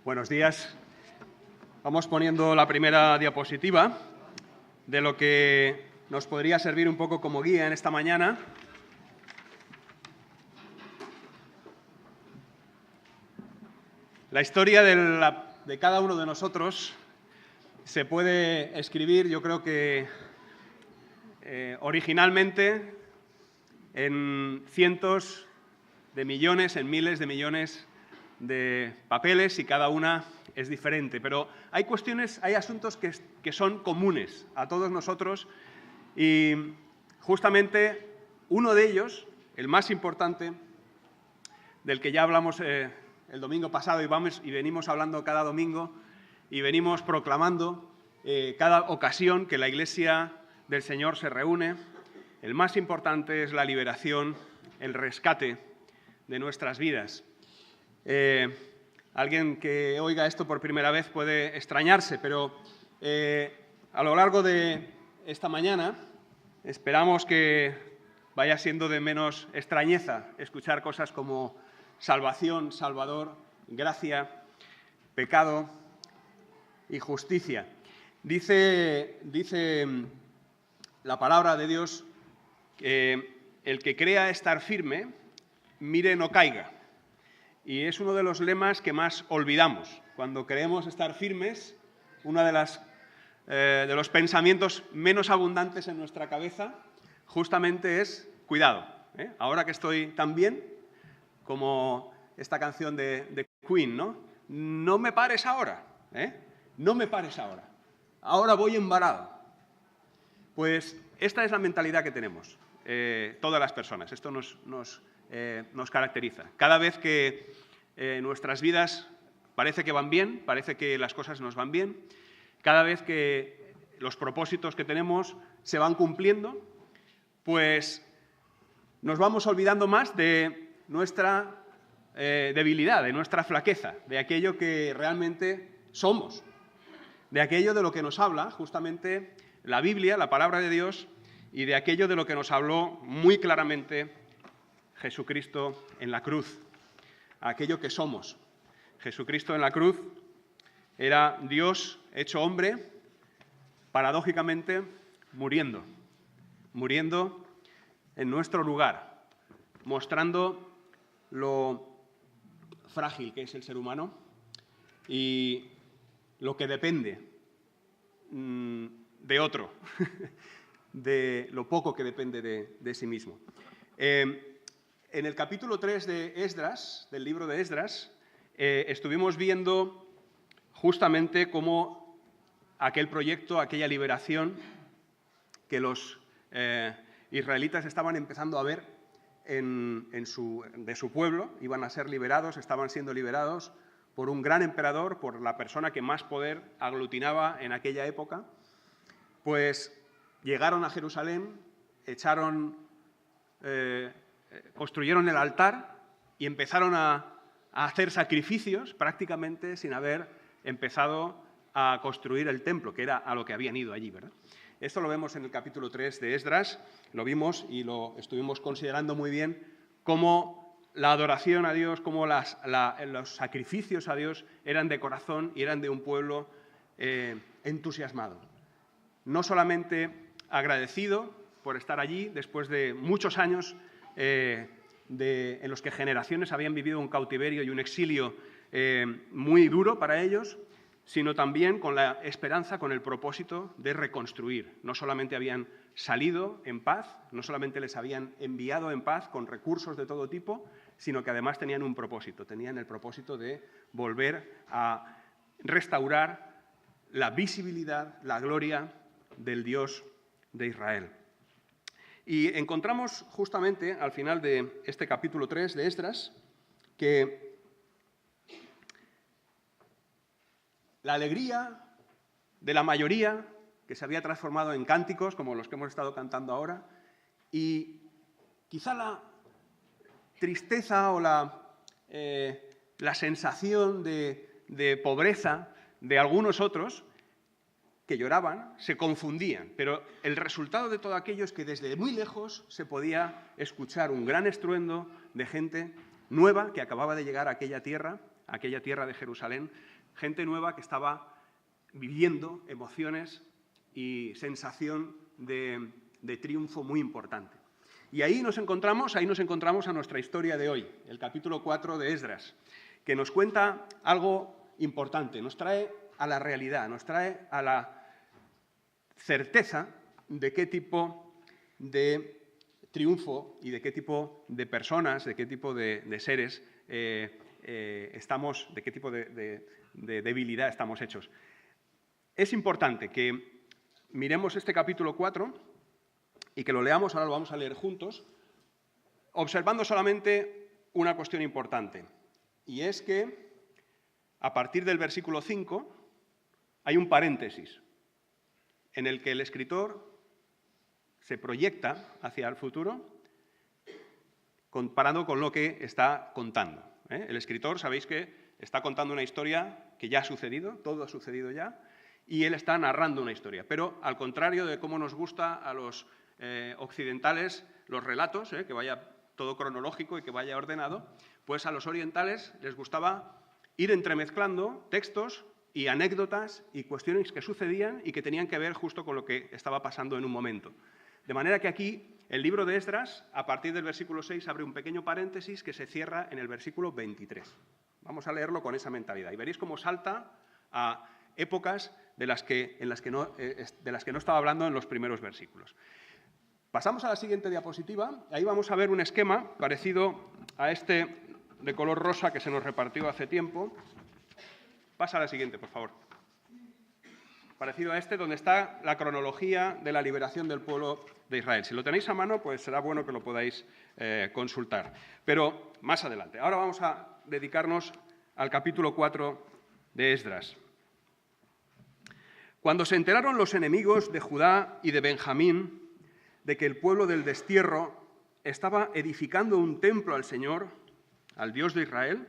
Buenos días. Vamos poniendo la primera diapositiva de lo que nos podría servir un poco como guía en esta mañana. La historia de cada uno de nosotros se puede escribir, yo creo que originalmente, en cientos de millones, en miles de millones de papeles, y cada una es diferente. Pero hay cuestiones, hay asuntos que son comunes a todos nosotros, y justamente uno de ellos, el más importante, del que ya hablamos el domingo pasado y venimos hablando cada domingo y venimos proclamando cada ocasión que la Iglesia del Señor se reúne, el más importante es la liberación, el rescate de nuestras vidas. Alguien que oiga esto por primera vez puede extrañarse, pero a lo largo de esta mañana esperamos que vaya siendo de menos extrañeza escuchar cosas como salvación, Salvador, gracia, pecado y justicia. Dice la palabra de Dios que el que crea estar firme, mire no caiga. Y es uno de los lemas que más olvidamos. Cuando creemos estar firmes, uno de los pensamientos menos abundantes en nuestra cabeza justamente es cuidado. Ahora que estoy tan bien, como esta canción de Queen, ¿no? No me pares ahora, no me pares ahora. Ahora voy embarado. Pues esta es la mentalidad que tenemos todas las personas. Esto nos caracteriza. Cada vez que nuestras vidas parece que van bien, parece que las cosas nos van bien, cada vez que los propósitos que tenemos se van cumpliendo, pues nos vamos olvidando más de nuestra debilidad, de nuestra flaqueza, de aquello que realmente somos, de aquello de lo que nos habla justamente la Biblia, la palabra de Dios, y de aquello de lo que nos habló muy claramente Jesucristo en la cruz, aquello que somos. Jesucristo en la cruz era Dios hecho hombre, paradójicamente muriendo en nuestro lugar, mostrando lo frágil que es el ser humano y lo que depende de otro, de lo poco que depende de sí mismo. En el capítulo 3 de Esdras, del libro de Esdras, estuvimos viendo justamente cómo aquel proyecto, aquella liberación que los israelitas estaban empezando a ver de su pueblo, iban a ser liberados, estaban siendo liberados por un gran emperador, por la persona que más poder aglutinaba en aquella época. Pues llegaron a Jerusalén, construyeron el altar y empezaron a hacer sacrificios prácticamente sin haber empezado a construir el templo, que era a lo que habían ido allí, ¿verdad? Esto lo vemos en el capítulo 3 de Esdras, lo vimos y lo estuvimos considerando muy bien, cómo la adoración a Dios, cómo los sacrificios a Dios eran de corazón y eran de un pueblo entusiasmado. No solamente agradecido por estar allí después de muchos años en los que generaciones habían vivido un cautiverio y un exilio muy duro para ellos, sino también con la esperanza, con el propósito de reconstruir. No solamente habían salido en paz, no solamente les habían enviado en paz con recursos de todo tipo, sino que además tenían un propósito, tenían el propósito de volver a restaurar la visibilidad, la gloria del Dios de Israel. Y encontramos justamente al final de este capítulo 3 de Esdras que la alegría de la mayoría, que se había transformado en cánticos, como los que hemos estado cantando ahora, y quizá la tristeza o la sensación de pobreza de algunos otros que lloraban, se confundían. Pero el resultado de todo aquello es que desde muy lejos se podía escuchar un gran estruendo de gente nueva que acababa de llegar a aquella tierra, aquella tierra de Jerusalén, gente nueva que estaba viviendo emociones y sensación de triunfo muy importante. Y ahí nos encontramos a nuestra historia de hoy, el capítulo 4 de Esdras, que nos cuenta algo importante, nos trae a la realidad, nos trae a la certeza de qué tipo de triunfo y de qué tipo de personas, de qué tipo de seres estamos, de qué tipo de debilidad estamos hechos. Es importante que miremos este capítulo 4 y que lo leamos, ahora lo vamos a leer juntos, observando solamente una cuestión importante, y es que a partir del versículo 5 hay un paréntesis en el que el escritor se proyecta hacia el futuro comparado con lo que está contando. El escritor, sabéis que está contando una historia que ya ha sucedido, todo ha sucedido ya, y él está narrando una historia. Pero al contrario de cómo nos gusta a los occidentales los relatos, que vaya todo cronológico y que vaya ordenado, pues a los orientales les gustaba ir entremezclando textos y anécdotas y cuestiones que sucedían y que tenían que ver justo con lo que estaba pasando en un momento. De manera que aquí el libro de Esdras, a partir del versículo 6, abre un pequeño paréntesis que se cierra en el versículo 23. Vamos a leerlo con esa mentalidad y veréis cómo salta a épocas de las que no estaba hablando en los primeros versículos. Pasamos a la siguiente diapositiva. Ahí vamos a ver un esquema parecido a este de color rosa que se nos repartió hace tiempo. Pasa a la siguiente, por favor. Parecido a este, donde está la cronología de la liberación del pueblo de Israel. Si lo tenéis a mano, pues será bueno que lo podáis consultar. Pero más adelante. Ahora vamos a dedicarnos al capítulo 4 de Esdras. Cuando se enteraron los enemigos de Judá y de Benjamín de que el pueblo del destierro estaba edificando un templo al Señor, al Dios de Israel,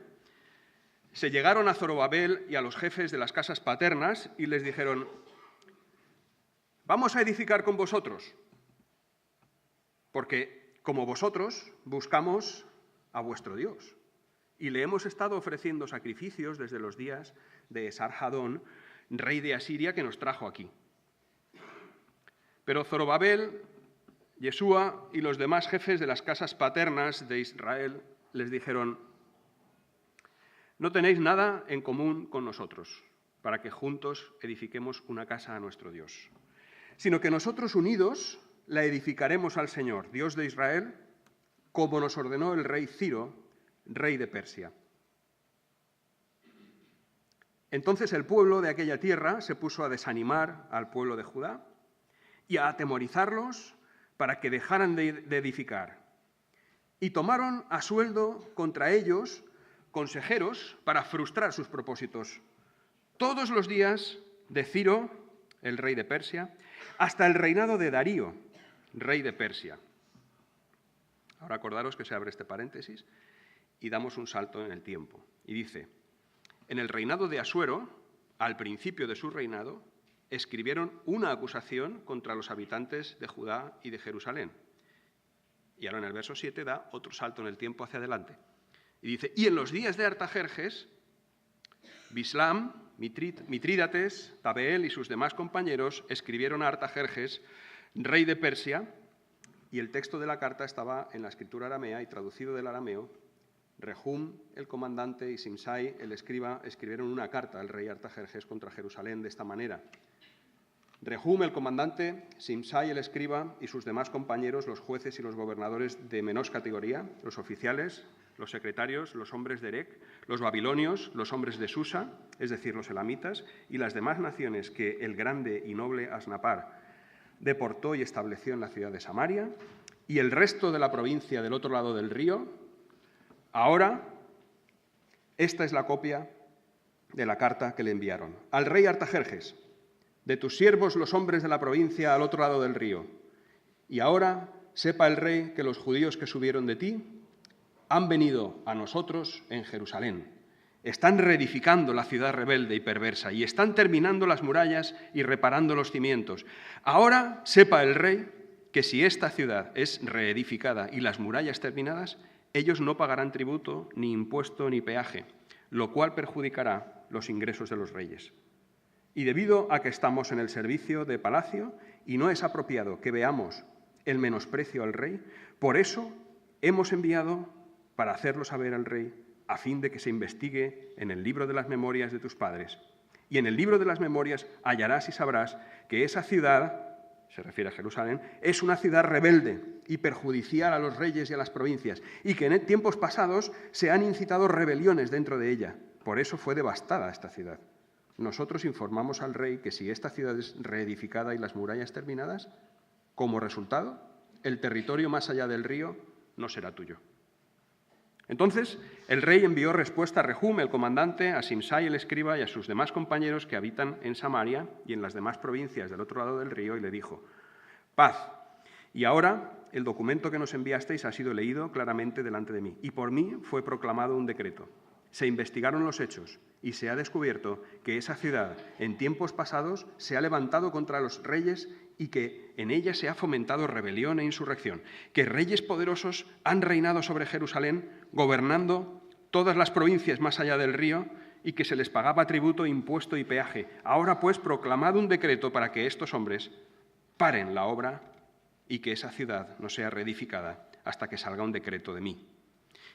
se llegaron a Zorobabel y a los jefes de las casas paternas y les dijeron: «Vamos a edificar con vosotros, porque como vosotros buscamos a vuestro Dios y le hemos estado ofreciendo sacrificios desde los días de Esarhadón, rey de Asiria, que nos trajo aquí». Pero Zorobabel, Yeshúa y los demás jefes de las casas paternas de Israel les dijeron: «No tenéis nada en común con nosotros para que juntos edifiquemos una casa a nuestro Dios, sino que nosotros unidos la edificaremos al Señor, Dios de Israel, como nos ordenó el rey Ciro, rey de Persia». Entonces el pueblo de aquella tierra se puso a desanimar al pueblo de Judá y a atemorizarlos para que dejaran de edificar. Y tomaron a sueldo contra ellos consejeros para frustrar sus propósitos, todos los días de Ciro, el rey de Persia, hasta el reinado de Darío, rey de Persia. Ahora acordaros que se abre este paréntesis y damos un salto en el tiempo. Y dice: «En el reinado de Asuero, al principio de su reinado, escribieron una acusación contra los habitantes de Judá y de Jerusalén». Y ahora en el verso 7 da otro salto en el tiempo hacia adelante. Y dice: «Y en los días de Artajerjes, Bislam, Mitrídates, Tabeel y sus demás compañeros escribieron a Artajerjes, rey de Persia», y el texto de la carta estaba en la escritura aramea y traducido del arameo. Rehum, el comandante, y Simsai, el escriba, escribieron una carta al rey Artajerjes contra Jerusalén de esta manera: «Rehum, el comandante, Simsai, el escriba, y sus demás compañeros, los jueces y los gobernadores de menos categoría, los oficiales, los secretarios, los hombres de Erec, los babilonios, los hombres de Susa, es decir, los elamitas, y las demás naciones que el grande y noble Asnapar deportó y estableció en la ciudad de Samaria, y el resto de la provincia del otro lado del río. Ahora, esta es la copia de la carta que le enviaron. Al rey Artajerjes, de tus siervos los hombres de la provincia al otro lado del río. Y ahora sepa el rey que los judíos que subieron de ti han venido a nosotros en Jerusalén. Están reedificando la ciudad rebelde y perversa y están terminando las murallas y reparando los cimientos. Ahora sepa el rey que si esta ciudad es reedificada y las murallas terminadas, ellos no pagarán tributo, ni impuesto, ni peaje, lo cual perjudicará los ingresos de los reyes. Y debido a que estamos en el servicio de palacio y no es apropiado que veamos el menosprecio al rey, por eso hemos enviado para hacerlo saber al rey, a fin de que se investigue en el libro de las memorias de tus padres. Y en el libro de las memorias hallarás y sabrás que esa ciudad, se refiere a Jerusalén, es una ciudad rebelde y perjudicial a los reyes y a las provincias, y que en tiempos pasados se han incitado rebeliones dentro de ella. Por eso fue devastada esta ciudad. Nosotros informamos al rey que si esta ciudad es reedificada y las murallas terminadas, como resultado, el territorio más allá del río no será tuyo. Entonces, el rey envió respuesta a Rehum, el comandante, a Simsai, el escriba, y a sus demás compañeros que habitan en Samaria y en las demás provincias del otro lado del río, y le dijo: paz. Y ahora el documento que nos enviasteis ha sido leído claramente delante de mí, y por mí fue proclamado un decreto. Se investigaron los hechos y se ha descubierto que esa ciudad en tiempos pasados se ha levantado contra los reyes y que en ella se ha fomentado rebelión e insurrección, que reyes poderosos han reinado sobre Jerusalén, gobernando todas las provincias más allá del río, y que se les pagaba tributo, impuesto y peaje. Ahora, pues, proclamad un decreto para que estos hombres paren la obra y que esa ciudad no sea reedificada hasta que salga un decreto de mí.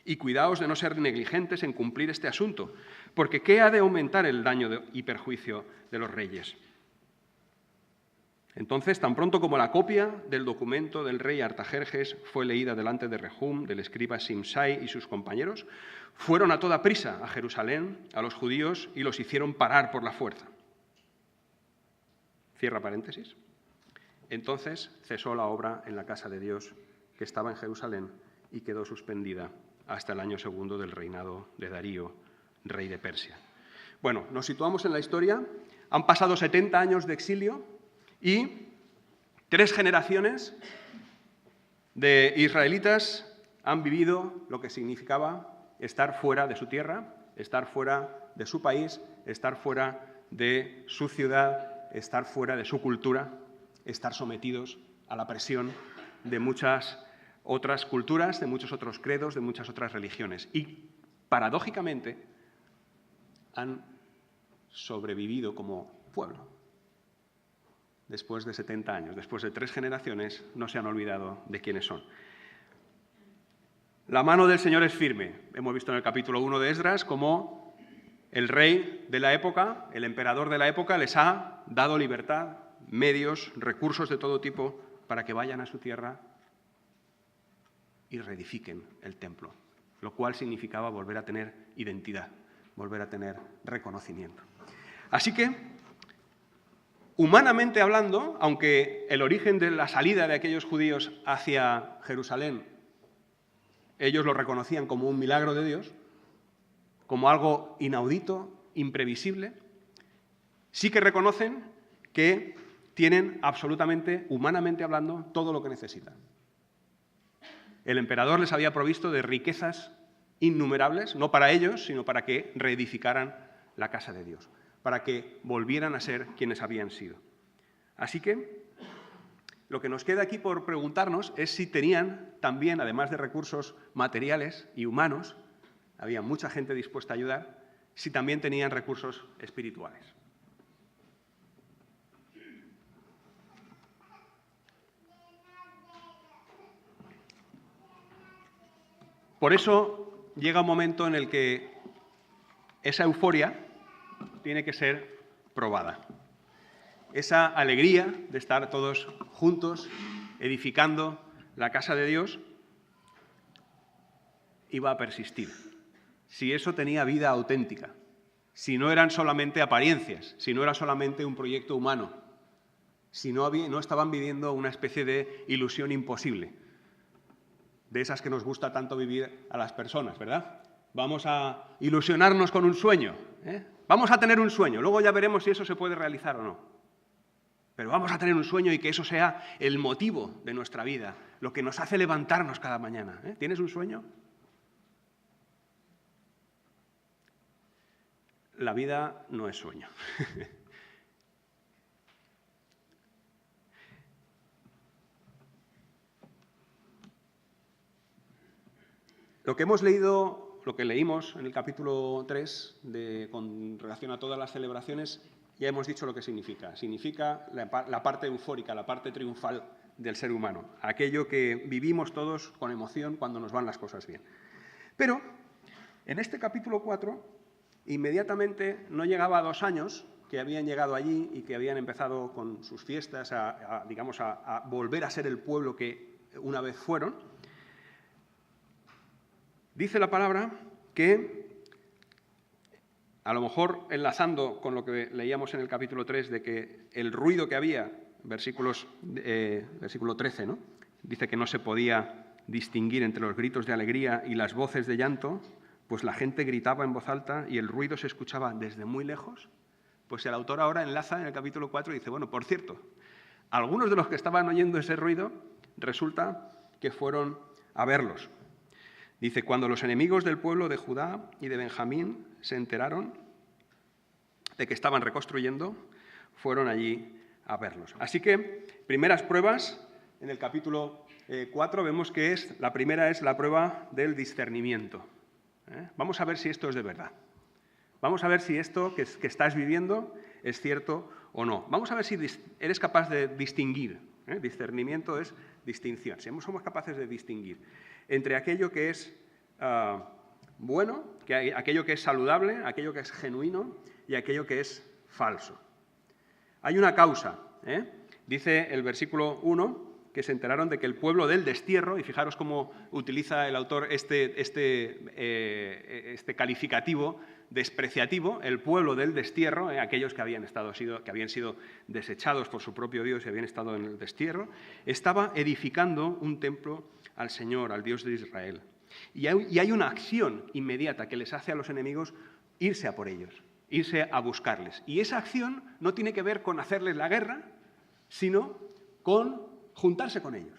Y cuidaos de no ser negligentes en cumplir este asunto, porque ¿qué ha de aumentar el daño y perjuicio de los reyes? Entonces, tan pronto como la copia del documento del rey Artajerjes fue leída delante de Rehum, del escriba Simsai y sus compañeros, fueron a toda prisa a Jerusalén, a los judíos, y los hicieron parar por la fuerza. Cierra paréntesis. Entonces cesó la obra en la casa de Dios que estaba en Jerusalén y quedó suspendida hasta el año segundo del reinado de Darío, rey de Persia. Bueno, nos situamos en la historia. Han pasado 70 años de exilio y 3 generaciones de israelitas han vivido lo que significaba estar fuera de su tierra, estar fuera de su país, estar fuera de su ciudad, estar fuera de su cultura, estar sometidos a la presión de muchas otras culturas, de muchos otros credos, de muchas otras religiones. Y, paradójicamente, han sobrevivido como pueblo. Después de 70 años, después de 3 generaciones, no se han olvidado de quiénes son. La mano del Señor es firme. Hemos visto en el capítulo 1 de Esdras cómo el rey de la época, el emperador de la época, les ha dado libertad, medios, recursos de todo tipo para que vayan a su tierra y reedifiquen el templo, lo cual significaba volver a tener identidad, volver a tener reconocimiento. Así que, humanamente hablando, aunque el origen de la salida de aquellos judíos hacia Jerusalén, ellos lo reconocían como un milagro de Dios, como algo inaudito, imprevisible, sí que reconocen que tienen absolutamente, humanamente hablando, todo lo que necesitan. El emperador les había provisto de riquezas innumerables, no para ellos, sino para que reedificaran la casa de Dios, para que volvieran a ser quienes habían sido. Así que lo que nos queda aquí por preguntarnos es si tenían también, además de recursos materiales y humanos, había mucha gente dispuesta a ayudar, si también tenían recursos espirituales. Por eso llega un momento en el que esa euforia tiene que ser probada. Esa alegría de estar todos juntos, edificando la casa de Dios, iba a persistir. Si eso tenía vida auténtica, si no eran solamente apariencias, si no era solamente un proyecto humano, si no estaban viviendo una especie de ilusión imposible, de esas que nos gusta tanto vivir a las personas, ¿verdad? Vamos a ilusionarnos con un sueño, ¿eh? Vamos a tener un sueño, luego ya veremos si eso se puede realizar o no. Pero vamos a tener un sueño y que eso sea el motivo de nuestra vida, lo que nos hace levantarnos cada mañana, ¿eh? ¿Tienes un sueño? La vida no es sueño. Lo que hemos leído lo que leímos en el capítulo 3 con relación a todas las celebraciones, ya hemos dicho lo que significa. Significa la parte eufórica, la parte triunfal del ser humano, aquello que vivimos todos con emoción cuando nos van las cosas bien. Pero en este capítulo 4, inmediatamente, no llegaba a 2 años que habían llegado allí y que habían empezado con sus fiestas a volver a ser el pueblo que una vez fueron. Dice la palabra que, a lo mejor enlazando con lo que leíamos en el capítulo 3, de que el ruido que había, versículo 13, ¿no? Dice que no se podía distinguir entre los gritos de alegría y las voces de llanto, pues la gente gritaba en voz alta y el ruido se escuchaba desde muy lejos. Pues el autor ahora enlaza en el capítulo 4 y dice, bueno, por cierto, algunos de los que estaban oyendo ese ruido resulta que fueron a verlos. Dice, cuando los enemigos del pueblo de Judá y de Benjamín se enteraron de que estaban reconstruyendo, fueron allí a verlos. Así que, primeras pruebas, en el capítulo 4 vemos que la primera es la prueba del discernimiento. Vamos a ver si esto es de verdad. Vamos a ver si esto que estás viviendo es cierto o no. Vamos a ver si eres capaz de distinguir. Discernimiento es distinción. Si somos capaces de distinguir entre aquello que es bueno, aquello que es saludable, aquello que es genuino y aquello que es falso. Hay una causa. Dice el versículo 1 que se enteraron de que el pueblo del destierro, y fijaros cómo utiliza el autor este calificativo despreciativo, el pueblo del destierro, aquellos que habían sido desechados por su propio Dios y habían estado en el destierro, estaba edificando un templo al Señor, al Dios de Israel. Y hay una acción inmediata que les hace a los enemigos irse a por ellos, irse a buscarles. Y esa acción no tiene que ver con hacerles la guerra, sino con juntarse con ellos.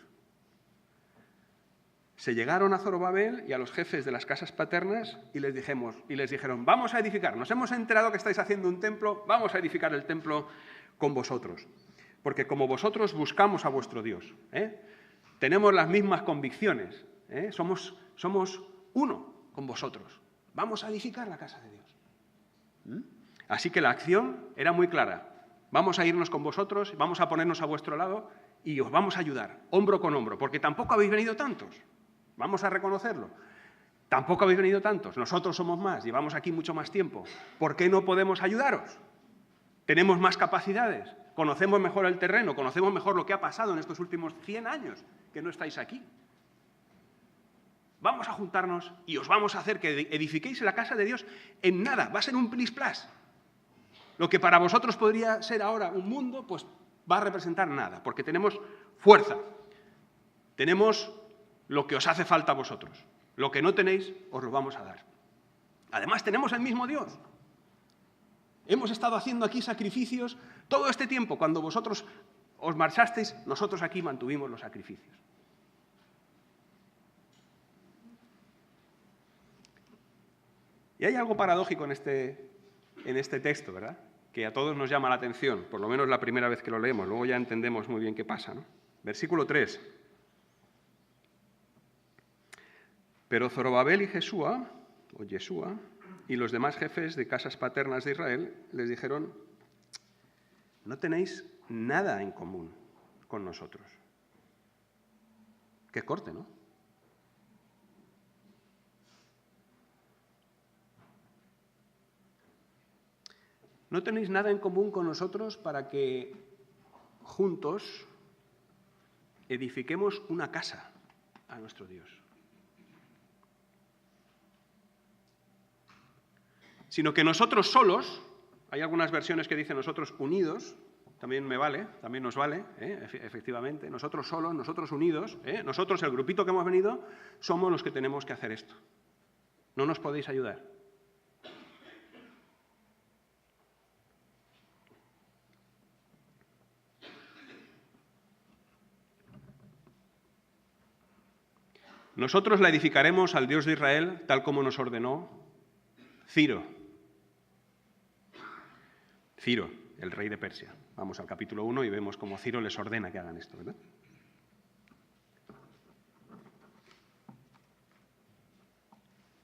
Se llegaron a Zorobabel y a los jefes de las casas paternas y les dijeron, vamos a edificar, nos hemos enterado que estáis haciendo un templo, vamos a edificar el templo con vosotros. Porque como vosotros buscamos a vuestro Dios, tenemos las mismas convicciones, somos uno con vosotros. Vamos a edificar la casa de Dios. Así que la acción era muy clara. Vamos a irnos con vosotros, vamos a ponernos a vuestro lado y os vamos a ayudar, hombro con hombro, porque tampoco habéis venido tantos. Vamos a reconocerlo. Tampoco habéis venido tantos. Nosotros somos más, llevamos aquí mucho más tiempo. ¿Por qué no podemos ayudaros? Tenemos más capacidades, conocemos mejor el terreno, conocemos mejor lo que ha pasado en estos últimos 100 años que no estáis aquí. Vamos a juntarnos y os vamos a hacer que edifiquéis la casa de Dios en nada. Va a ser un plis-plas. Lo que para vosotros podría ser ahora un mundo, pues va a representar nada, porque tenemos fuerza. Tenemos lo que os hace falta a vosotros. Lo que no tenéis, os lo vamos a dar. Además, tenemos el mismo Dios. Hemos estado haciendo aquí sacrificios todo este tiempo. Cuando vosotros os marchasteis, nosotros aquí mantuvimos los sacrificios. Y hay algo paradójico en este texto, ¿verdad? Que a todos nos llama la atención, por lo menos la primera vez que lo leemos. Luego ya entendemos muy bien qué pasa, ¿no? Versículo 3. Pero Zorobabel y Yeshua, y los demás jefes de casas paternas de Israel les dijeron, no tenéis nada en común con nosotros. Qué corte, ¿no? No tenéis nada en común con nosotros para que juntos edifiquemos una casa a nuestro Dios. Sino que nosotros solos, hay algunas versiones que dicen nosotros unidos, también me vale, también nos vale, efectivamente, nosotros solos, nosotros unidos, nosotros, el grupito que hemos venido, somos los que tenemos que hacer esto. No nos podéis ayudar. Nosotros la edificaremos al Dios de Israel tal como nos ordenó Ciro, el rey de Persia. Vamos al capítulo 1 y vemos cómo Ciro les ordena que hagan esto, ¿verdad?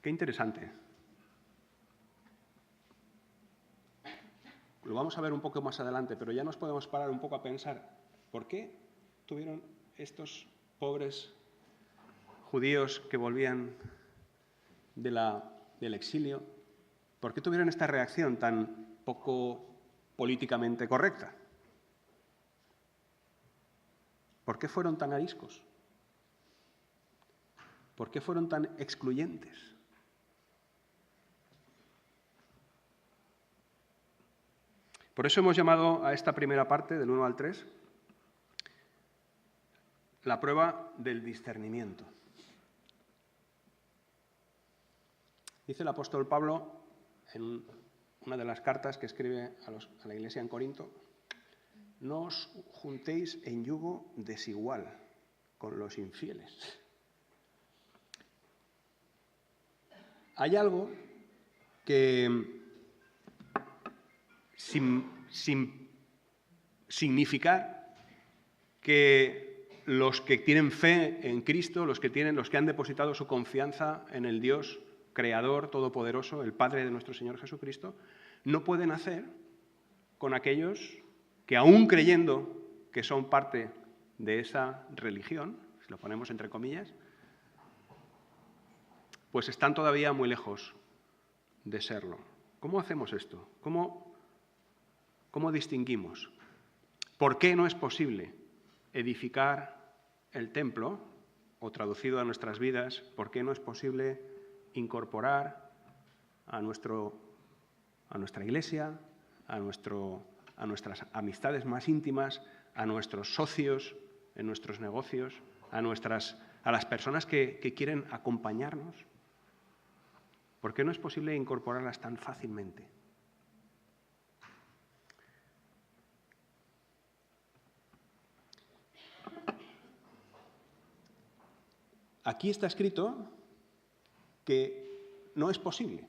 Qué interesante. Lo vamos a ver un poco más adelante, pero ya nos podemos parar un poco a pensar, ¿por qué tuvieron estos pobres judíos que volvían del exilio, por qué tuvieron esta reacción tan poco políticamente correcta? ¿Por qué fueron tan ariscos? ¿Por qué fueron tan excluyentes? Por eso hemos llamado a esta primera parte, del 1 al 3, la prueba del discernimiento. Dice el apóstol Pablo en una de las cartas que escribe a la iglesia en Corinto: no os juntéis en yugo desigual con los infieles. Hay algo que, sin significar que los que tienen fe en Cristo, los que han depositado su confianza en el Dios Creador, Todopoderoso, el Padre de nuestro Señor Jesucristo, no pueden hacer con aquellos que, aún creyendo que son parte de esa religión, si lo ponemos entre comillas, pues están todavía muy lejos de serlo. ¿Cómo hacemos esto? ¿Cómo distinguimos? ¿Por qué no es posible edificar el templo? O traducido a nuestras vidas, ¿por qué no es posible incorporar a nuestra iglesia, a nuestras amistades más íntimas, a nuestros socios en nuestros negocios, a las personas que quieren acompañarnos? ¿Por qué no es posible incorporarlas tan fácilmente? Aquí está escrito que no es posible.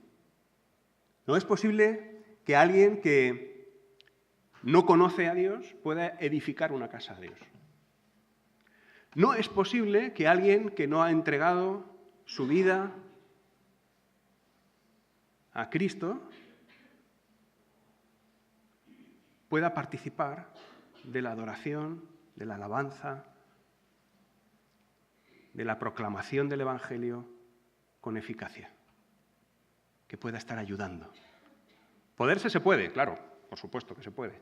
No es posible que alguien que no conoce a Dios pueda edificar una casa a Dios. No es posible que alguien que no ha entregado su vida a Cristo pueda participar de la adoración, de la alabanza, de la proclamación del Evangelio con eficacia, que pueda estar ayudando. Poderse se puede, claro, por supuesto que se puede,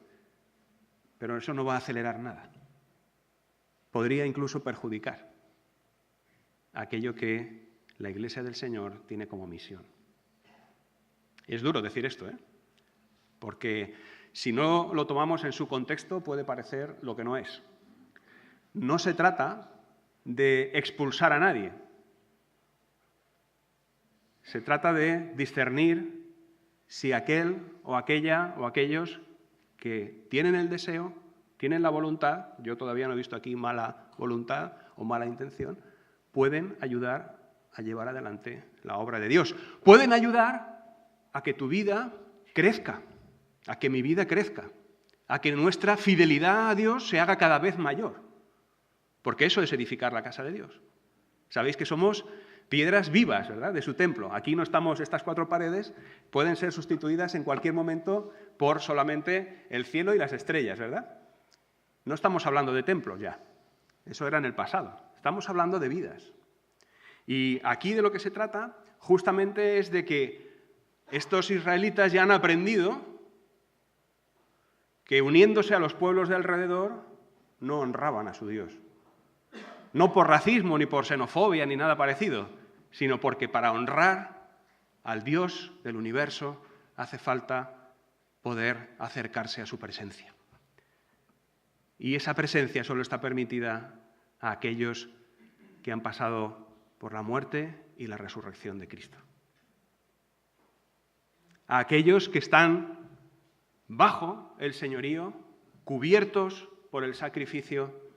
pero eso no va a acelerar nada. Podría incluso perjudicar aquello que la Iglesia del Señor tiene como misión. Y es duro decir esto, porque si no lo tomamos en su contexto puede parecer lo que no es. No se trata de expulsar a nadie. Se trata de discernir si aquel o aquella o aquellos que tienen el deseo, tienen la voluntad, yo todavía no he visto aquí mala voluntad o mala intención, pueden ayudar a llevar adelante la obra de Dios. Pueden ayudar a que tu vida crezca, a que mi vida crezca, a que nuestra fidelidad a Dios se haga cada vez mayor. Porque eso es edificar la casa de Dios. Sabéis que somos piedras vivas, ¿verdad?, de su templo. Aquí no estamos, estas 4 paredes pueden ser sustituidas en cualquier momento por solamente el cielo y las estrellas, ¿verdad? No estamos hablando de templos ya. Eso era en el pasado. Estamos hablando de vidas. Y aquí de lo que se trata justamente es de que estos israelitas ya han aprendido que uniéndose a los pueblos de alrededor no honraban a su Dios. No por racismo, ni por xenofobia, ni nada parecido, sino porque para honrar al Dios del universo hace falta poder acercarse a su presencia. Y esa presencia solo está permitida a aquellos que han pasado por la muerte y la resurrección de Cristo. A aquellos que están bajo el señorío, cubiertos por el sacrificio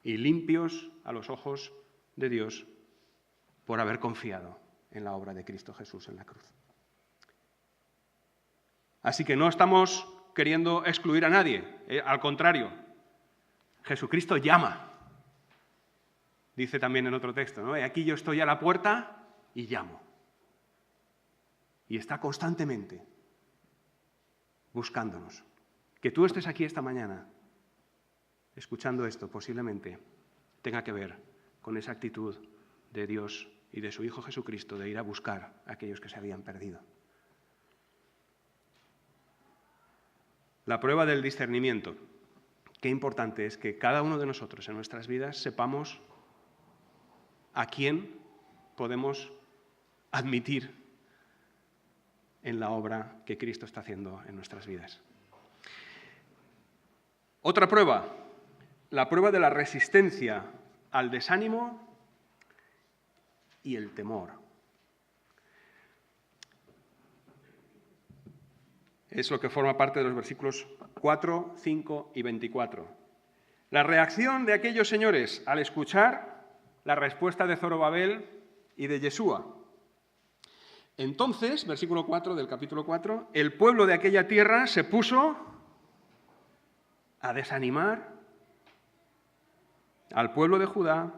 y limpios a los ojos de Dios por haber confiado en la obra de Cristo Jesús en la cruz. Así que no estamos queriendo excluir a nadie, al contrario, Jesucristo llama. Dice también en otro texto, ¿no? Aquí yo estoy a la puerta y llamo. y está constantemente buscándonos. Que tú estés aquí esta mañana escuchando esto posiblemente tenga que ver con esa actitud de Dios y de su Hijo Jesucristo de ir a buscar a aquellos que se habían perdido. La prueba del discernimiento. Qué importante es que cada uno de nosotros en nuestras vidas sepamos a quién podemos admitir en la obra que Cristo está haciendo en nuestras vidas. Otra prueba, la prueba de la resistencia al desánimo y el temor. Es lo que forma parte de los versículos 4, 5 y 24. La reacción de aquellos señores al escuchar la respuesta de Zorobabel y de Yeshua. Entonces, versículo 4 del capítulo 4, el pueblo de aquella tierra se puso a desanimar al pueblo de Judá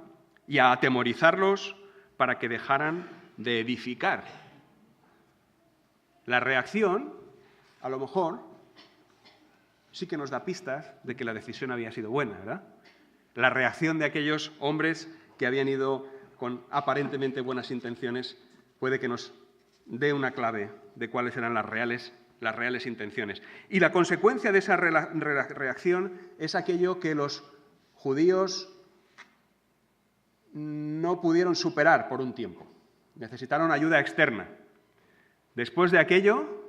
y a atemorizarlos para que dejaran de edificar. La reacción, a lo mejor, sí que nos da pistas de que la decisión había sido buena, ¿verdad? La reacción de aquellos hombres que habían ido con aparentemente buenas intenciones puede que nos dé una clave de cuáles eran las reales intenciones. Y la consecuencia de esa reacción es aquello que los judíos no pudieron superar por un tiempo. Necesitaron ayuda externa. Después de aquello,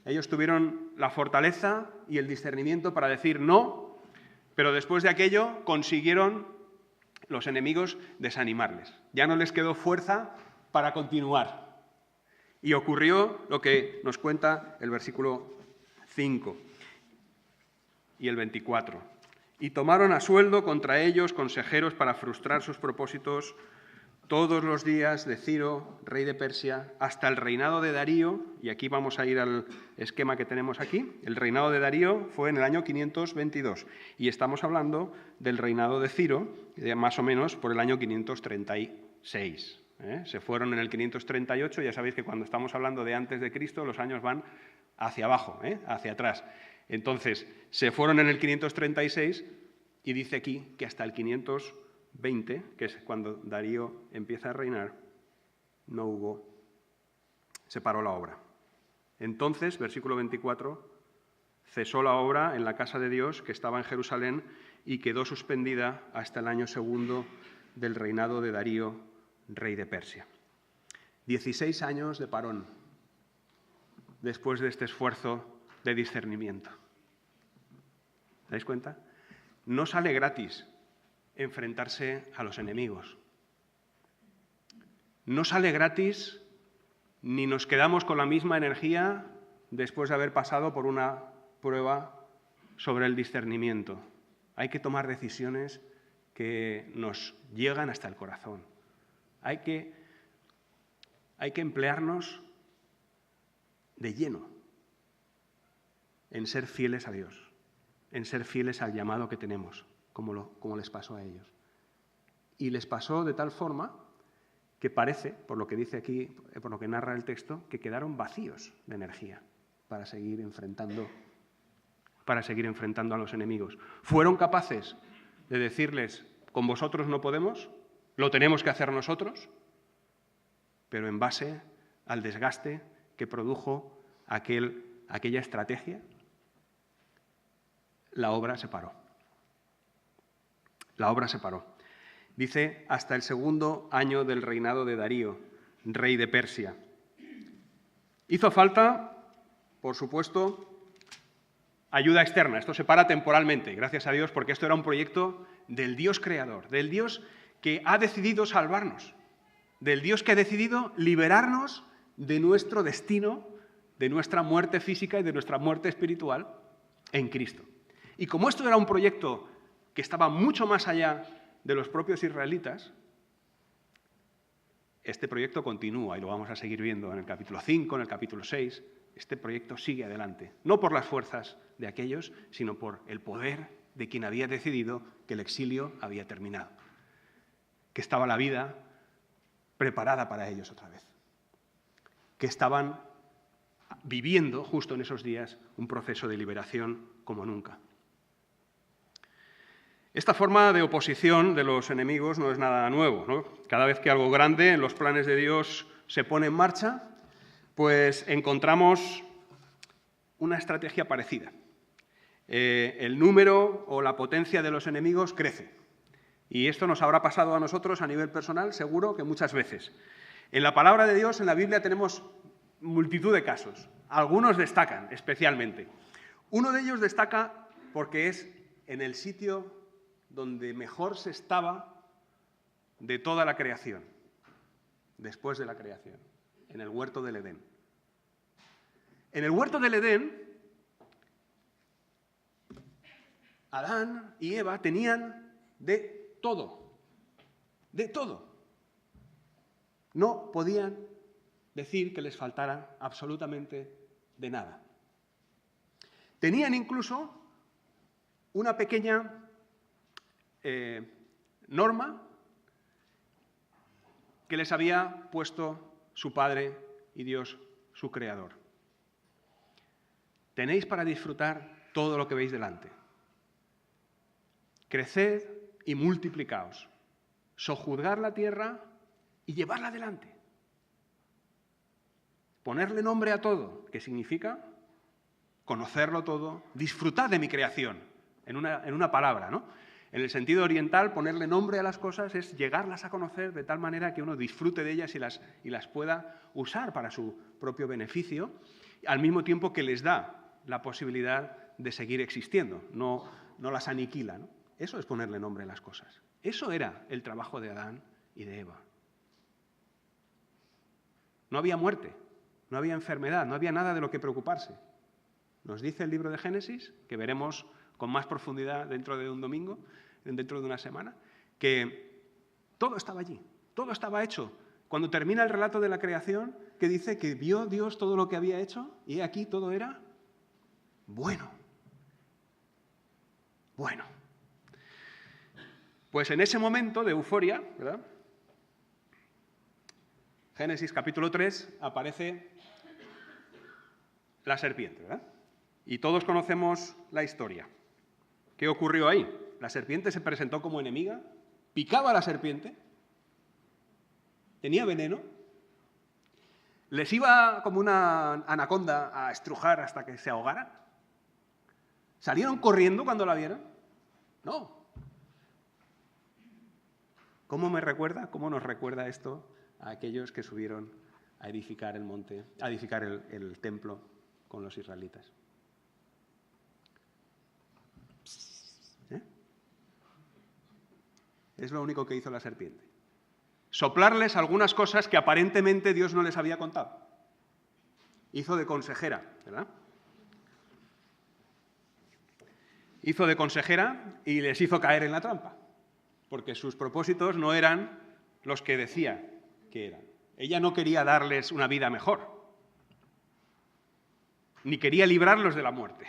ellos tuvieron la fortaleza y el discernimiento para decir no, pero después de aquello consiguieron los enemigos desanimarles. Ya no les quedó fuerza para continuar. Y ocurrió lo que nos cuenta el versículo 5 y el 24. Y tomaron a sueldo contra ellos consejeros para frustrar sus propósitos todos los días de Ciro, rey de Persia, hasta el reinado de Darío, y aquí vamos a ir al esquema que tenemos aquí. El reinado de Darío fue en el año 522, y estamos hablando del reinado de Ciro, más o menos por el año 536. Se fueron en el 538, ya sabéis que cuando estamos hablando de antes de Cristo, los años van hacia abajo, hacia atrás. Entonces, se fueron en el 536 y dice aquí que hasta el 520, que es cuando Darío empieza a reinar, se paró la obra. Entonces, versículo 24, cesó la obra en la casa de Dios que estaba en Jerusalén y quedó suspendida hasta el año segundo del reinado de Darío, rey de Persia. 16 años de parón después de este esfuerzo de discernimiento. ¿Te dais cuenta? No sale gratis enfrentarse a los enemigos. No sale gratis ni nos quedamos con la misma energía después de haber pasado por una prueba sobre el discernimiento. Hay que tomar decisiones que nos llegan hasta el corazón. Hay que emplearnos de lleno en ser fieles a Dios, en ser fieles al llamado que tenemos, como les pasó a ellos. Y les pasó de tal forma que parece, por lo que dice aquí, por lo que narra el texto, que quedaron vacíos de energía para seguir enfrentando a los enemigos. Fueron capaces de decirles, con vosotros no podemos, lo tenemos que hacer nosotros, pero en base al desgaste que produjo aquella estrategia, la obra se paró. La obra se paró. Dice, hasta el segundo año del reinado de Darío, rey de Persia. Hizo falta, por supuesto, ayuda externa. Esto se para temporalmente, gracias a Dios, porque esto era un proyecto del Dios creador, del Dios que ha decidido salvarnos, del Dios que ha decidido liberarnos de nuestro destino, de nuestra muerte física y de nuestra muerte espiritual en Cristo. Y como esto era un proyecto que estaba mucho más allá de los propios israelitas, este proyecto continúa y lo vamos a seguir viendo en el capítulo 5, en el capítulo 6. Este proyecto sigue adelante, no por las fuerzas de aquellos, sino por el poder de quien había decidido que el exilio había terminado, que estaba la vida preparada para ellos otra vez, que estaban viviendo justo en esos días un proceso de liberación como nunca. Esta forma de oposición de los enemigos no es nada nuevo, ¿no? Cada vez que algo grande en los planes de Dios se pone en marcha, pues encontramos una estrategia parecida. El número o la potencia de los enemigos crece. Y esto nos habrá pasado a nosotros a nivel personal, seguro que muchas veces. En la palabra de Dios, en la Biblia, tenemos multitud de casos. Algunos destacan especialmente. Uno de ellos destaca porque es en el sitio donde mejor se estaba de toda la creación, después de la creación, en el huerto del Edén. En el huerto del Edén, Adán y Eva tenían de todo, de todo. No podían decir que les faltara absolutamente de nada. Tenían incluso una pequeña norma que les había puesto su Padre y Dios, su Creador. Tenéis para disfrutar todo lo que veis delante. Creced y multiplicaos, sojuzgar la tierra y llevarla adelante. Ponerle nombre a todo, que significa conocerlo todo, disfrutad de mi creación, en una palabra, ¿no? En el sentido oriental, ponerle nombre a las cosas es llegarlas a conocer de tal manera que uno disfrute de ellas y las pueda usar para su propio beneficio, al mismo tiempo que les da la posibilidad de seguir existiendo, no las aniquila, ¿no? Eso es ponerle nombre a las cosas. Eso era el trabajo de Adán y de Eva. No había muerte, no había enfermedad, no había nada de lo que preocuparse. Nos dice el libro de Génesis, que veremos con más profundidad dentro de un domingo, dentro de una semana, que todo estaba allí, todo estaba hecho. Cuando termina el relato de la creación, que dice que vio Dios todo lo que había hecho y aquí todo era bueno. Bueno. Pues en ese momento de euforia, ¿verdad? Génesis capítulo 3 aparece la serpiente, ¿verdad? Y todos conocemos la historia. ¿Qué ocurrió ahí? La serpiente se presentó como enemiga, picaba a la serpiente, tenía veneno, les iba como una anaconda a estrujar hasta que se ahogara. ¿Salieron corriendo cuando la vieron? No. ¿Cómo nos recuerda esto a aquellos que subieron a edificar el monte, a edificar el templo con los israelitas? Es lo único que hizo la serpiente. Soplarles algunas cosas que aparentemente Dios no les había contado. Hizo de consejera, ¿verdad? Hizo de consejera y les hizo caer en la trampa, porque sus propósitos no eran los que decía que eran. Ella no quería darles una vida mejor, ni quería librarlos de la muerte.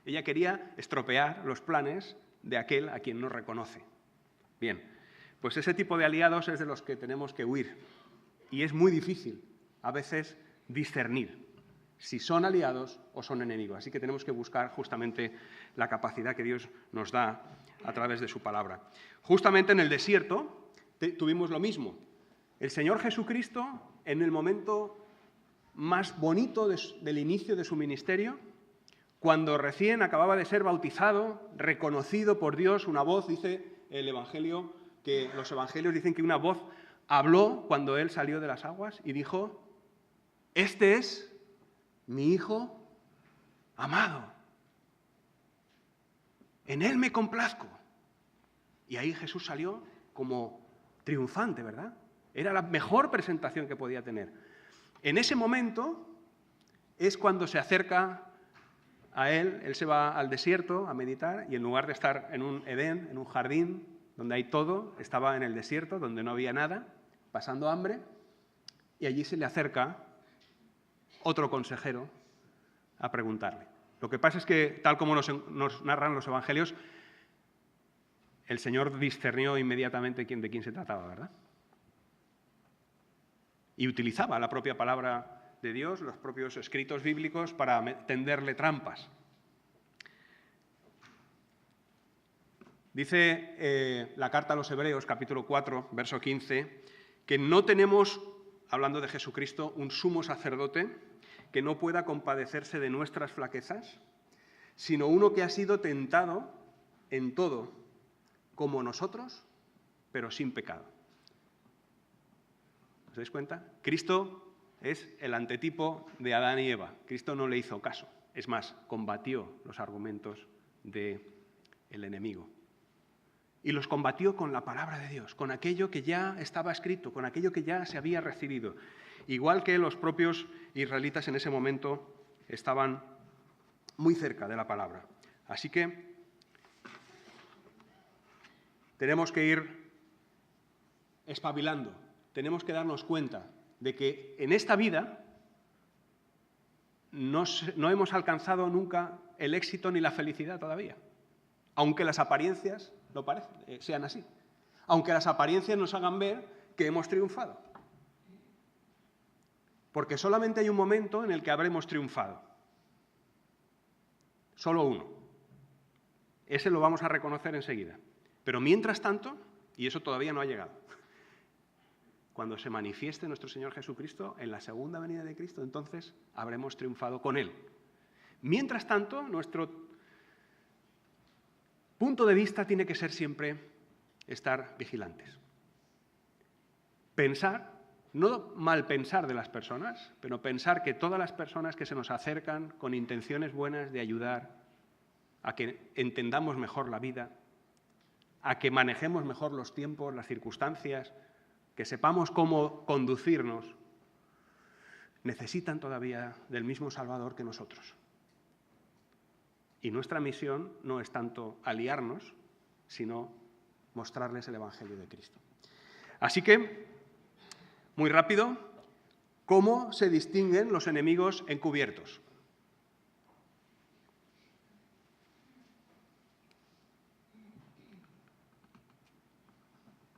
Ella quería estropear los planes de aquel a quien no reconoce. Bien, pues ese tipo de aliados es de los que tenemos que huir. Y es muy difícil, a veces, discernir si son aliados o son enemigos. Así que tenemos que buscar justamente la capacidad que Dios nos da a través de su palabra. Justamente en el desierto tuvimos lo mismo. El Señor Jesucristo, en el momento más bonito del inicio de su ministerio, cuando recién acababa de ser bautizado, reconocido por Dios, una voz, dice el Evangelio, que los Evangelios dicen que una voz habló cuando él salió de las aguas y dijo: este es mi Hijo amado, en él me complazco. Y ahí Jesús salió como triunfante, ¿verdad? Era la mejor presentación que podía tener. En ese momento es cuando se acerca a él se va al desierto a meditar y en lugar de estar en un Edén, en un jardín donde hay todo, estaba en el desierto donde no había nada, pasando hambre, y allí se le acerca otro consejero a preguntarle. Lo que pasa es que, tal como nos narran los evangelios, el Señor discernió inmediatamente de quién se trataba, ¿verdad? Y utilizaba la propia palabra de Dios, los propios escritos bíblicos, para tenderle trampas. Dice la carta a los Hebreos, capítulo 4, verso 15, que no tenemos, hablando de Jesucristo, un sumo sacerdote que no pueda compadecerse de nuestras flaquezas, sino uno que ha sido tentado en todo, como nosotros, pero sin pecado. ¿Os dais cuenta? Cristo es el antetipo de Adán y Eva. Cristo no le hizo caso. Es más, combatió los argumentos del enemigo. Y los combatió con la palabra de Dios, con aquello que ya estaba escrito, con aquello que ya se había recibido. Igual que los propios israelitas en ese momento estaban muy cerca de la palabra. Así que tenemos que ir espabilando, tenemos que darnos cuenta de que en esta vida no hemos alcanzado nunca el éxito ni la felicidad todavía, aunque las apariencias sean así, aunque las apariencias nos hagan ver que hemos triunfado. Porque solamente hay un momento en el que habremos triunfado. Solo uno. Ese lo vamos a reconocer enseguida. Pero mientras tanto, y eso todavía no ha llegado, cuando se manifieste nuestro Señor Jesucristo, en la segunda venida de Cristo, entonces habremos triunfado con Él. Mientras tanto, nuestro punto de vista tiene que ser siempre estar vigilantes. Pensar, no mal pensar de las personas, pero pensar que todas las personas que se nos acercan con intenciones buenas de ayudar a que entendamos mejor la vida, a que manejemos mejor los tiempos, las circunstancias, que sepamos cómo conducirnos, necesitan todavía del mismo Salvador que nosotros. Y nuestra misión no es tanto aliarnos, sino mostrarles el Evangelio de Cristo. Así que, muy rápido, ¿cómo se distinguen los enemigos encubiertos?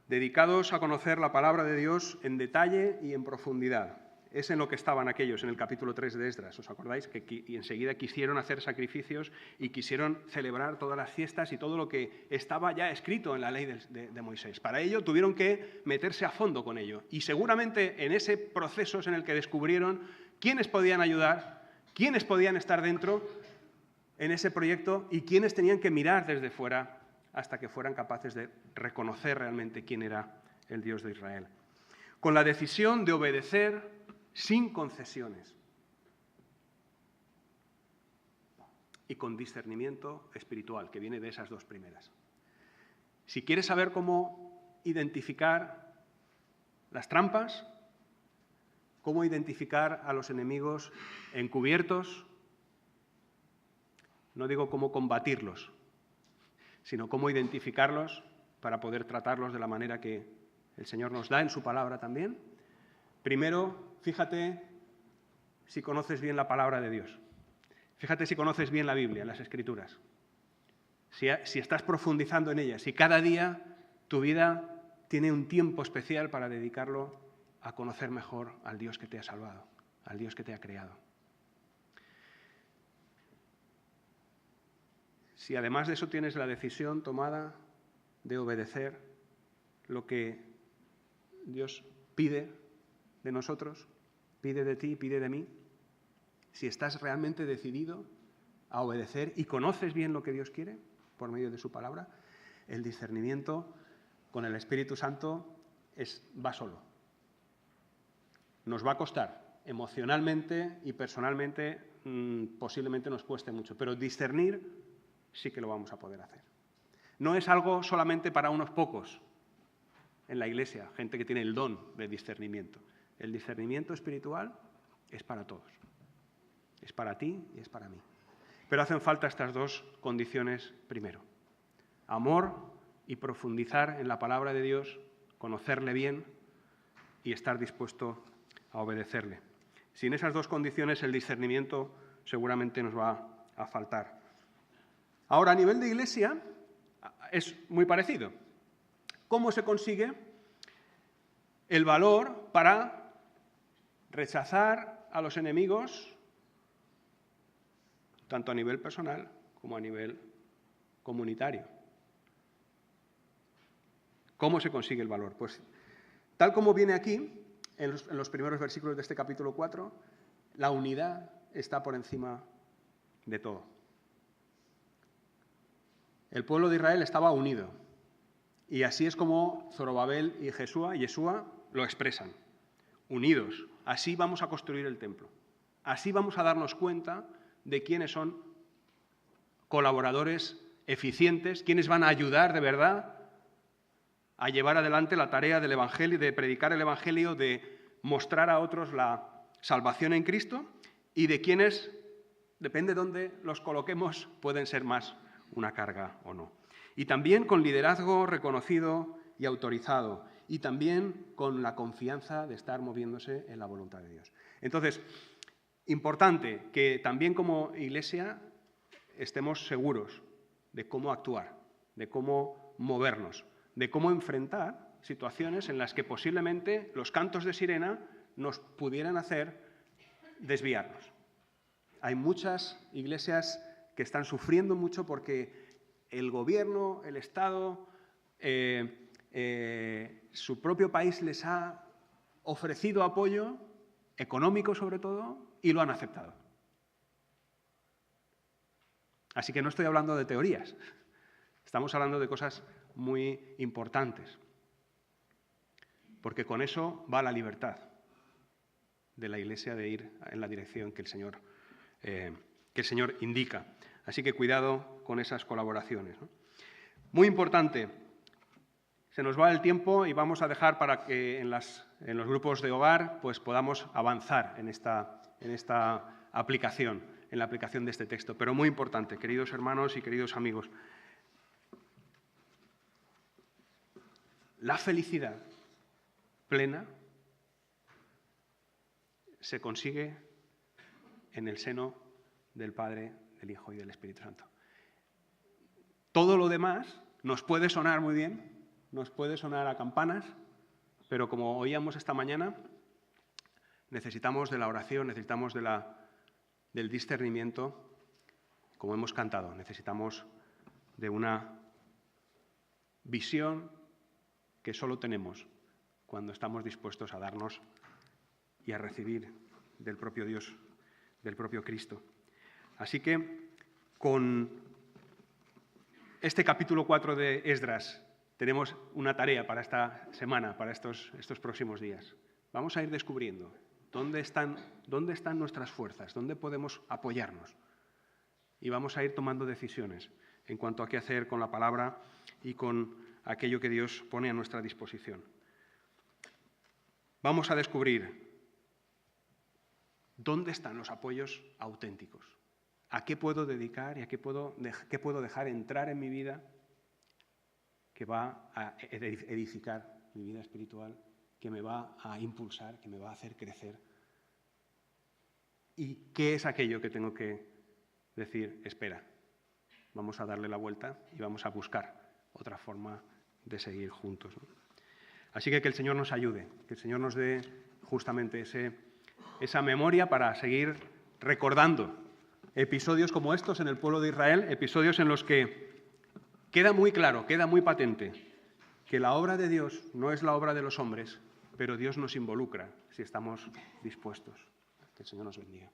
Dedicados a conocer la palabra de Dios en detalle y en profundidad. Es en lo que estaban aquellos en el capítulo 3 de Esdras. ¿Os acordáis? Y enseguida quisieron hacer sacrificios y quisieron celebrar todas las fiestas y todo lo que estaba ya escrito en la ley de Moisés. Para ello tuvieron que meterse a fondo con ello. Y seguramente en ese proceso es en el que descubrieron quiénes podían ayudar, quiénes podían estar dentro en ese proyecto y quiénes tenían que mirar desde fuera hasta que fueran capaces de reconocer realmente quién era el Dios de Israel. Con la decisión de obedecer sin concesiones y con discernimiento espiritual, que viene de esas dos primeras. Si quieres saber cómo identificar las trampas, cómo identificar a los enemigos encubiertos, no digo cómo combatirlos, sino cómo identificarlos para poder tratarlos de la manera que el Señor nos da en su palabra también. Primero, fíjate si conoces bien la palabra de Dios. Fíjate si conoces bien la Biblia, las Escrituras. Si estás profundizando en ellas, si cada día tu vida tiene un tiempo especial para dedicarlo a conocer mejor al Dios que te ha salvado, al Dios que te ha creado. Si además de eso tienes la decisión tomada de obedecer lo que Dios pide de nosotros, pide de ti, pide de mí, si estás realmente decidido a obedecer y conoces bien lo que Dios quiere por medio de su palabra, el discernimiento con el Espíritu Santo va solo. Nos va a costar emocionalmente y personalmente, posiblemente nos cueste mucho, pero discernir sí que lo vamos a poder hacer. No es algo solamente para unos pocos en la Iglesia, gente que tiene el don de discernimiento. El discernimiento espiritual es para todos. Es para ti y es para mí. Pero hacen falta estas dos condiciones primero. Amor y profundizar en la palabra de Dios, conocerle bien y estar dispuesto a obedecerle. Sin esas dos condiciones el discernimiento seguramente nos va a faltar. Ahora, a nivel de Iglesia es muy parecido. ¿Cómo se consigue el valor para rechazar a los enemigos, tanto a nivel personal como a nivel comunitario. ¿Cómo se consigue el valor? Pues tal como viene aquí, en los primeros versículos de este capítulo 4, la unidad está por encima de todo. El pueblo de Israel estaba unido. Y así es como Zorobabel y Yeshua lo expresan. Unidos. Así vamos a construir el templo. Así vamos a darnos cuenta de quiénes son colaboradores eficientes, quiénes van a ayudar de verdad a llevar adelante la tarea del Evangelio, de predicar el Evangelio, de mostrar a otros la salvación en Cristo, y de quienes, depende de dónde los coloquemos, pueden ser más una carga o no. Y también con liderazgo reconocido y autorizado, y también con la confianza de estar moviéndose en la voluntad de Dios. Entonces, importante que también como Iglesia estemos seguros de cómo actuar, de cómo movernos, de cómo enfrentar situaciones en las que posiblemente los cantos de sirena nos pudieran hacer desviarnos. Hay muchas iglesias que están sufriendo mucho porque el gobierno, el Estado, su propio país les ha ofrecido apoyo, económico sobre todo, y lo han aceptado. Así que no estoy hablando de teorías, estamos hablando de cosas muy importantes, porque con eso va la libertad de la Iglesia de ir en la dirección que el Señor indica. Así que cuidado con esas colaboraciones, ¿no? Muy importante, se nos va el tiempo y vamos a dejar para que en los grupos de hogar pues podamos avanzar en esta aplicación, en la aplicación de este texto. Pero muy importante, queridos hermanos y queridos amigos, la felicidad plena se consigue en el seno del Padre, del Hijo y del Espíritu Santo. Todo lo demás nos puede sonar muy bien, nos puede sonar a campanas, pero como oíamos esta mañana, necesitamos de la oración, necesitamos del discernimiento, como hemos cantado, necesitamos de una visión que solo tenemos cuando estamos dispuestos a darnos y a recibir del propio Dios, del propio Cristo. Así que con este capítulo 4 de Esdras tenemos una tarea para esta semana, para estos próximos días. Vamos a ir descubriendo dónde están nuestras fuerzas, dónde podemos apoyarnos. Y vamos a ir tomando decisiones en cuanto a qué hacer con la palabra y con aquello que Dios pone a nuestra disposición. Vamos a descubrir dónde están los apoyos auténticos, a qué puedo dedicar y a qué puedo dejar entrar en mi vida que va a edificar mi vida espiritual, que me va a impulsar, que me va a hacer crecer. ¿Y qué es aquello que tengo que decir? Espera, vamos a darle la vuelta y vamos a buscar otra forma de seguir juntos, ¿no? Así que el Señor nos ayude, que el Señor nos dé justamente esa memoria para seguir recordando episodios como estos en el pueblo de Israel, episodios en los que queda muy claro, queda muy patente que la obra de Dios no es la obra de los hombres, pero Dios nos involucra si estamos dispuestos. Que el Señor nos bendiga.